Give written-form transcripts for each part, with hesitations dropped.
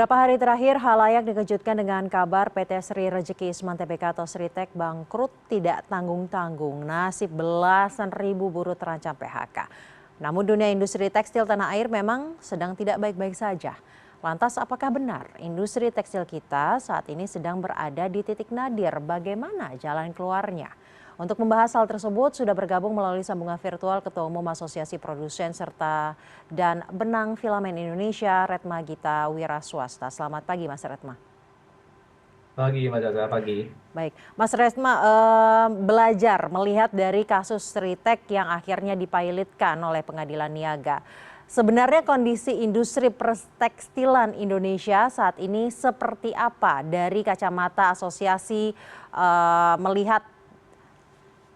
Beberapa hari terakhir, halayak dikejutkan dengan kabar PT Sri Rejeki Isman Tbk atau Sritek bangkrut tidak tanggung-tanggung. Nasib belasan ribu buruh terancam PHK. Namun dunia industri tekstil tanah air memang sedang tidak baik-baik saja. Lantas apakah benar industri tekstil kita saat ini sedang berada di titik nadir? Bagaimana jalan keluarnya? Untuk membahas hal tersebut sudah bergabung melalui sambungan virtual Ketua Umum Asosiasi Produsen serta dan Benang Filamen Indonesia, Retma Gita Wiraswasta. Selamat pagi Mas Retma. Pagi, Mas Zaza, pagi. Baik, Mas Retma, belajar melihat dari kasus Sritek yang akhirnya dipilotkan oleh Pengadilan Niaga. Sebenarnya kondisi industri perstekstilan Indonesia saat ini seperti apa dari kacamata asosiasi melihat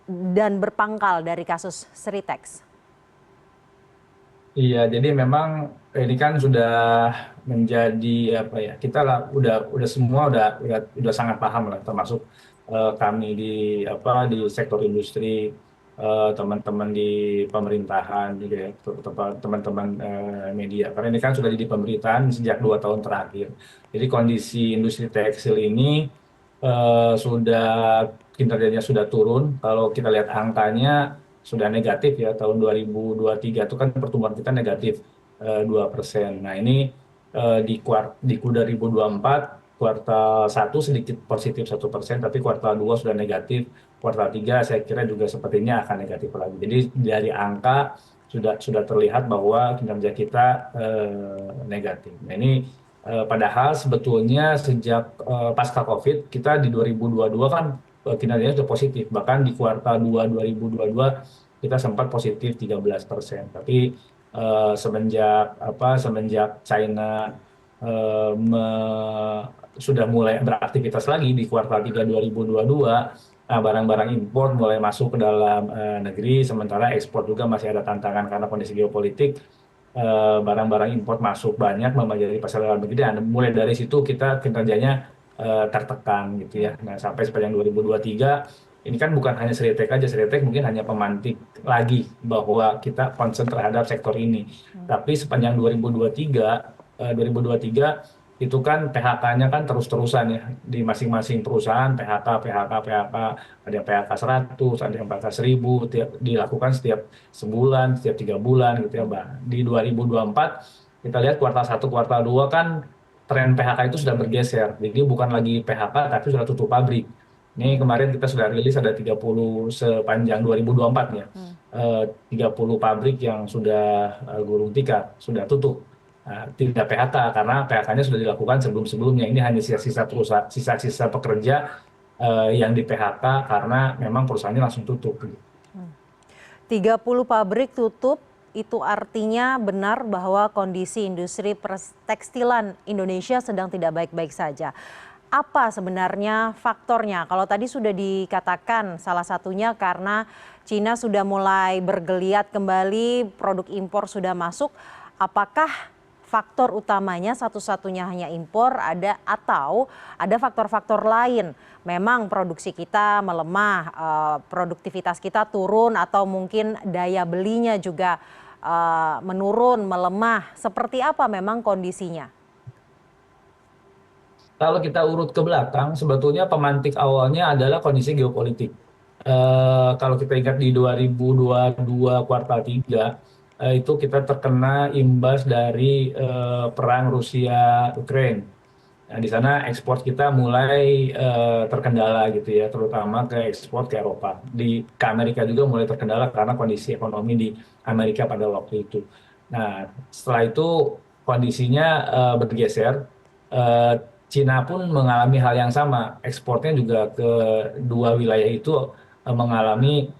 dan berpangkal dari kasus Sritex? Iya, jadi memang ini kan sudah menjadi apa ya? Kita lah udah semua udah sangat paham lah, termasuk kami di di sektor industri, teman-teman di pemerintahan juga ya, teman-teman media. Karena ini kan sudah di pemerintahan sejak 2 tahun terakhir. Jadi kondisi industri tekstil ini sudah kinerjanya sudah turun. Kalau kita lihat angkanya sudah negatif ya, tahun 2023 itu kan pertumbuhan kita negatif 2%. Nah ini di 2024 kuartal 1 sedikit positif 1%, tapi kuartal 2 sudah negatif, kuartal 3 saya kira juga sepertinya akan negatif lagi. Jadi dari angka sudah terlihat bahwa kinerja kita negatif. Nah ini padahal sebetulnya sejak pasca COVID kita di 2022 kan kinerjanya sudah positif, bahkan di kuartal 2 2022 kita sempat positif 13%. Tapi semenjak China eh, sudah mulai beraktivitas lagi di kuartal 3 2022, barang-barang impor mulai masuk ke dalam negeri, sementara ekspor juga masih ada tantangan karena kondisi geopolitik. Barang-barang impor masuk banyak menjadi pasar dalam negeri, dan mulai dari situ kita kinerjanya tertekan gitu ya. Nah sampai sepanjang 2023 ini kan bukan hanya Sritek aja, Sritek mungkin hanya pemantik lagi bahwa kita concern terhadap sektor ini. Tapi sepanjang 2023 itu kan PHK-nya kan terus-terusan ya, di masing-masing perusahaan PHK, ada yang PHK 100, ada yang PHK 1000, dilakukan setiap sebulan, setiap 3 bulan gitu ya, Mbak. Di 2024 kita lihat kuartal 1, kuartal 2 kan tren PHK itu sudah bergeser. Jadi bukan lagi PHK tapi sudah tutup pabrik. Ini kemarin kita sudah rilis ada 30 sepanjang 2024 ya. 30 pabrik yang sudah gulung tikar, sudah tutup. Tidak PHK karena PHK-nya sudah dilakukan sebelum-sebelumnya. Ini hanya sisa-sisa perusahaan, sisa-sisa pekerja yang di PHK karena memang perusahaannya langsung tutup. 30 pabrik tutup, itu artinya benar bahwa kondisi industri tekstilan Indonesia sedang tidak baik-baik saja. Apa sebenarnya faktornya? Kalau tadi sudah dikatakan salah satunya karena Cina sudah mulai bergeliat kembali, produk impor sudah masuk. Apakah faktor utamanya satu-satunya hanya impor atau ada faktor-faktor lain? Memang produksi kita melemah, produktivitas kita turun atau mungkin daya belinya juga menurun, melemah. Seperti apa memang kondisinya? Kalau kita urut ke belakang, sebetulnya pemantik awalnya adalah kondisi geopolitik. Kalau kita ingat di 2022 kuartal 3, itu kita terkena imbas dari perang Rusia-Ukraine. Nah, di sana ekspor kita mulai terkendala gitu ya, terutama ke ekspor ke Eropa. Ke Amerika juga mulai terkendala karena kondisi ekonomi di Amerika pada waktu itu. Nah, setelah itu kondisinya bergeser. Eh, Cina pun mengalami hal yang sama. Ekspornya juga ke dua wilayah itu mengalami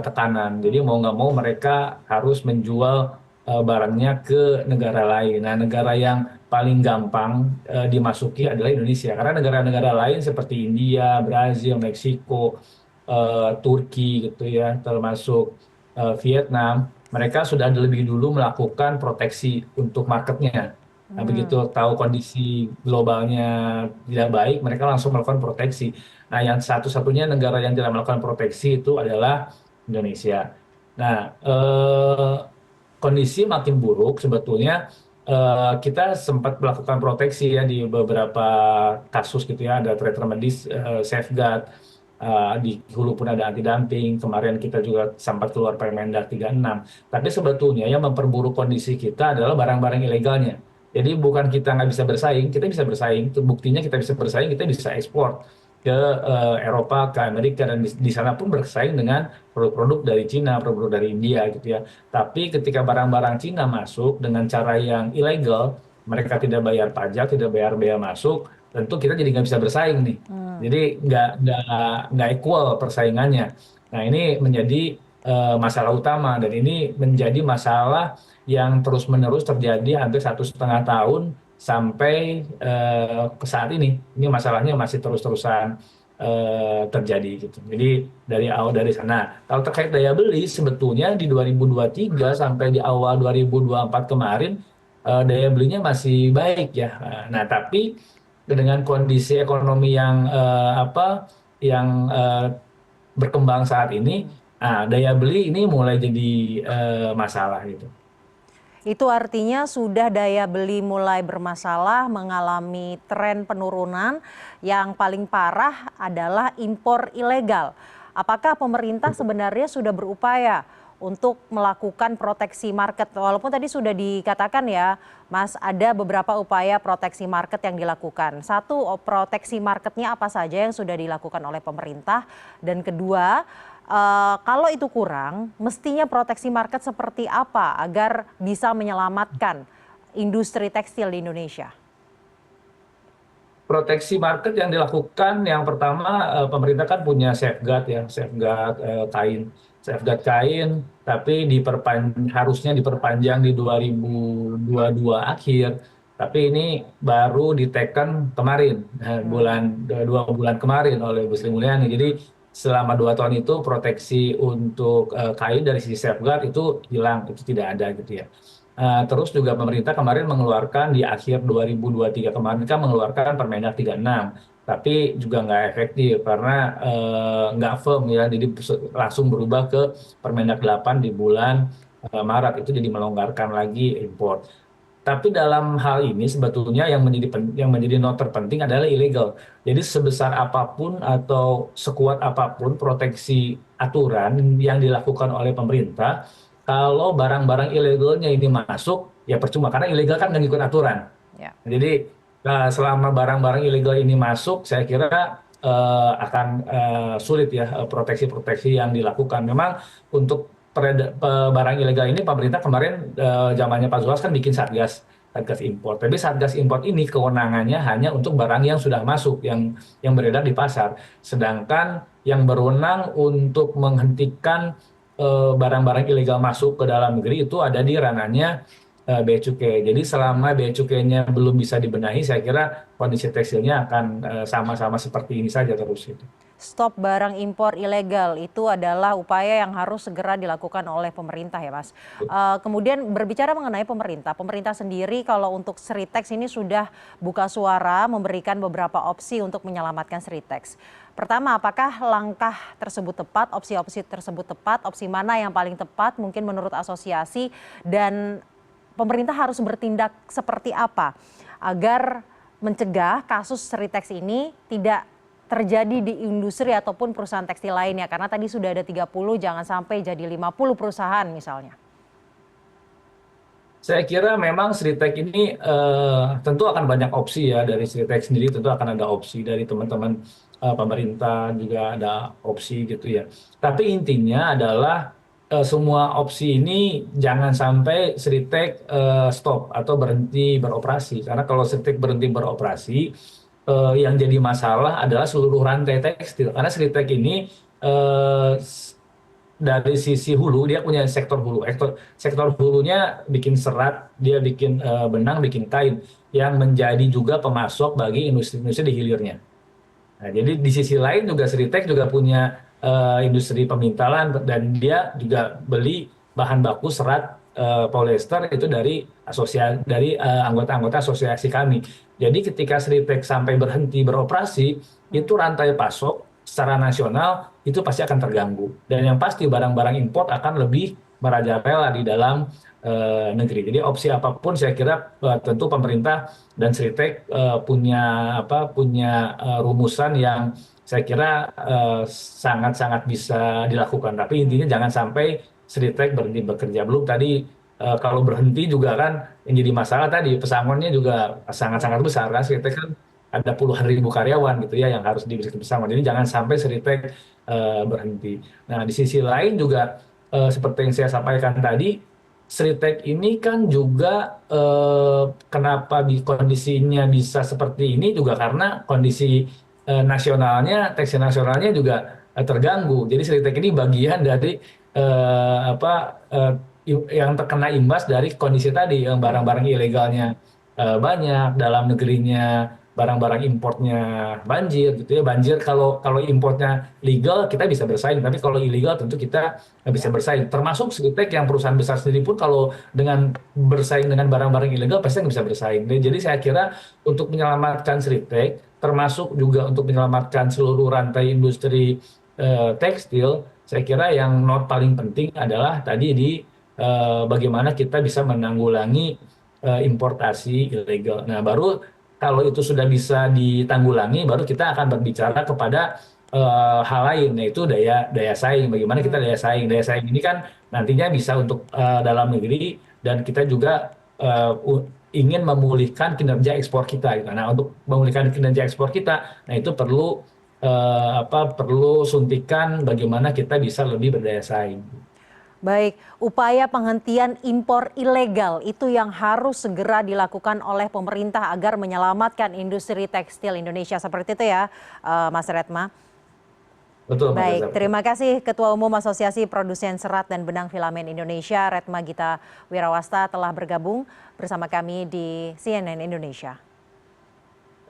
tekanan. Jadi mau nggak mau mereka harus menjual barangnya ke negara lain. Nah, negara yang paling gampang dimasuki adalah Indonesia. Karena negara-negara lain seperti India, Brazil, Meksiko, Turki gitu ya, termasuk Vietnam, mereka sudah lebih dulu melakukan proteksi untuk marketnya. Nah, begitu tahu kondisi globalnya tidak baik, mereka langsung melakukan proteksi. Nah, yang satu-satunya negara yang tidak melakukan proteksi itu adalah Indonesia. Nah, kondisi makin buruk sebetulnya kita sempat melakukan proteksi ya di beberapa kasus gitu ya, ada trade remedies, safeguard, di hulu pun ada anti dumping. Kemarin kita juga sempat keluar Permendag 36. Tapi sebetulnya yang memperburuk kondisi kita adalah barang-barang ilegalnya. Jadi bukan kita nggak bisa bersaing, kita bisa bersaing. Buktinya kita bisa bersaing, kita bisa ekspor ke Eropa, ke Amerika, dan di sana pun bersaing dengan produk-produk dari Cina, produk-produk dari India gitu ya. Tapi ketika barang-barang Cina masuk dengan cara yang ilegal, mereka tidak bayar pajak, tidak bayar bea masuk, tentu kita jadi nggak bisa bersaing nih. Jadi nggak equal persaingannya. Nah ini menjadi masalah utama, dan ini menjadi masalah yang terus-menerus terjadi hampir 1,5 tahun sampai ke saat ini. Ini masalahnya masih terus-terusan terjadi gitu. Jadi dari awal dari sana. Kalau terkait daya beli, sebetulnya di 2023 sampai di awal 2024 kemarin daya belinya masih baik ya. Nah, tapi dengan kondisi ekonomi yang berkembang saat ini, daya beli ini mulai jadi masalah gitu. Itu artinya sudah daya beli mulai bermasalah, mengalami tren penurunan. Yang paling parah adalah impor ilegal. Apakah pemerintah sebenarnya sudah berupaya untuk melakukan proteksi market? Walaupun tadi sudah dikatakan ya, Mas, ada beberapa upaya proteksi market yang dilakukan. Satu, proteksi marketnya apa saja yang sudah dilakukan oleh pemerintah? Dan kedua, kalau itu kurang, mestinya proteksi market seperti apa agar bisa menyelamatkan industri tekstil di Indonesia? Proteksi market yang dilakukan, yang pertama pemerintah kan punya safeguard ya, safeguard safeguard kain, tapi harusnya diperpanjang di 2022 akhir. Tapi ini baru diteken kemarin, 2 bulan kemarin oleh Bu Sri Mulyani. Jadi selama 2 tahun itu proteksi untuk kain dari sisi safeguard itu hilang, itu tidak ada gitu ya. Terus juga pemerintah kemarin mengeluarkan di akhir 2023 kemarin kan mengeluarkan Permendag 36, tapi juga nggak efektif karena nggak firm ya, jadi langsung berubah ke Permendag 8 di bulan Maret, itu jadi melonggarkan lagi impor. Tapi dalam hal ini sebetulnya yang menjadi not terpenting adalah ilegal. Jadi sebesar apapun atau sekuat apapun proteksi aturan yang dilakukan oleh pemerintah, kalau barang-barang ilegalnya ini masuk, ya percuma karena ilegal kan nggak ngikut aturan. Ya. Jadi selama barang-barang ilegal ini masuk, saya kira akan sulit ya proteksi-proteksi yang dilakukan. Memang untuk barang ilegal ini pemerintah kemarin zamannya Pak Zulhas kan bikin satgas impor. Tapi satgas impor ini kewenangannya hanya untuk barang yang sudah masuk, yang beredar di pasar. Sedangkan yang berwenang untuk menghentikan barang-barang ilegal masuk ke dalam negeri itu ada di ranahnya bea cukai. Jadi selama bea cukainya belum bisa dibenahi, saya kira kondisi tekstilnya akan sama-sama seperti ini saja terus itu. Stop barang impor ilegal itu adalah upaya yang harus segera dilakukan oleh pemerintah ya, Mas. Kemudian berbicara mengenai pemerintah sendiri kalau untuk Sritex ini sudah buka suara memberikan beberapa opsi untuk menyelamatkan Sritex. Pertama, apakah langkah tersebut tepat, opsi-opsi tersebut tepat, opsi mana yang paling tepat mungkin menurut asosiasi, dan pemerintah harus bertindak seperti apa agar mencegah kasus Sritex ini tidak terjadi di industri ataupun perusahaan tekstil lainnya, karena tadi sudah ada 30, jangan sampai jadi 50 perusahaan misalnya. Saya kira memang Sritex ini tentu akan banyak opsi ya, dari Sritex sendiri tentu akan ada opsi, dari teman-teman pemerintah juga ada opsi gitu ya. Tapi intinya adalah semua opsi ini jangan sampai Sritex stop atau berhenti beroperasi, karena kalau Sritex berhenti beroperasi, yang jadi masalah adalah seluruh rantai tekstil. Karena Sritex ini dari sisi hulu, dia punya sektor hulu. Sektor hulunya bikin serat, dia bikin benang, bikin kain, yang menjadi juga pemasok bagi industri-industri di hilirnya. Nah, jadi di sisi lain juga Sritex juga punya industri pemintalan, dan dia juga beli bahan baku serat polyester itu dari anggota-anggota asosiasi kami. Jadi ketika Sritex sampai berhenti beroperasi, itu rantai pasok secara nasional itu pasti akan terganggu. Dan yang pasti barang-barang import akan lebih merajalela di dalam negeri. Jadi opsi apapun saya kira tentu pemerintah dan Sritek punya rumusan yang saya kira sangat-sangat bisa dilakukan. Tapi intinya jangan sampai Sritek berhenti bekerja. Belum tadi kalau berhenti juga kan yang jadi masalah tadi pesangonnya juga sangat-sangat Ya. besar kan. Sritek kan ada puluhan ribu karyawan gitu ya yang harus diberikan pesangon. Jadi jangan sampai Sritek berhenti. Nah di sisi lain juga seperti yang saya sampaikan tadi, Sritek ini kan juga kenapa kondisinya bisa seperti ini juga karena kondisi nasionalnya, tekstil nasionalnya juga terganggu. Jadi Sritek ini bagian dari eh, apa eh, yang terkena imbas dari kondisi tadi, yang barang-barang ilegalnya banyak, dalam negerinya barang-barang importnya banjir gitu ya. Banjir kalau kalau importnya legal kita bisa bersaing, tapi kalau ilegal tentu kita nggak bisa Ya. bersaing. Termasuk Sritek yang perusahaan besar sendiri pun kalau dengan bersaing dengan barang-barang ilegal pasti nggak bisa bersaing. Jadi saya kira untuk menyelamatkan Sritek, termasuk juga untuk menyelamatkan seluruh rantai industri tekstil, saya kira yang paling penting adalah tadi di bagaimana kita bisa menanggulangi importasi ilegal. Nah, baru kalau itu sudah bisa ditanggulangi, baru kita akan berbicara kepada hal lain, yaitu daya daya saing. Bagaimana kita Hmm. daya saing? Daya saing ini kan nantinya bisa untuk dalam negeri dan kita juga ingin memulihkan kinerja ekspor kita. Gitu. Nah, untuk memulihkan kinerja ekspor kita, nah itu perlu suntikan bagaimana kita bisa lebih berdaya saing. Baik, upaya penghentian impor ilegal itu yang harus segera dilakukan oleh pemerintah agar menyelamatkan industri tekstil Indonesia. Seperti itu ya, Mas Retma. Betul, Mas Reza, Baik, betul. terima kasih Ketua Umum Asosiasi Produsen Serat dan Benang Filamen Indonesia, Retma Gita Wirawasta telah bergabung bersama kami di CNN Indonesia.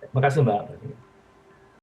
Terima kasih, Mbak.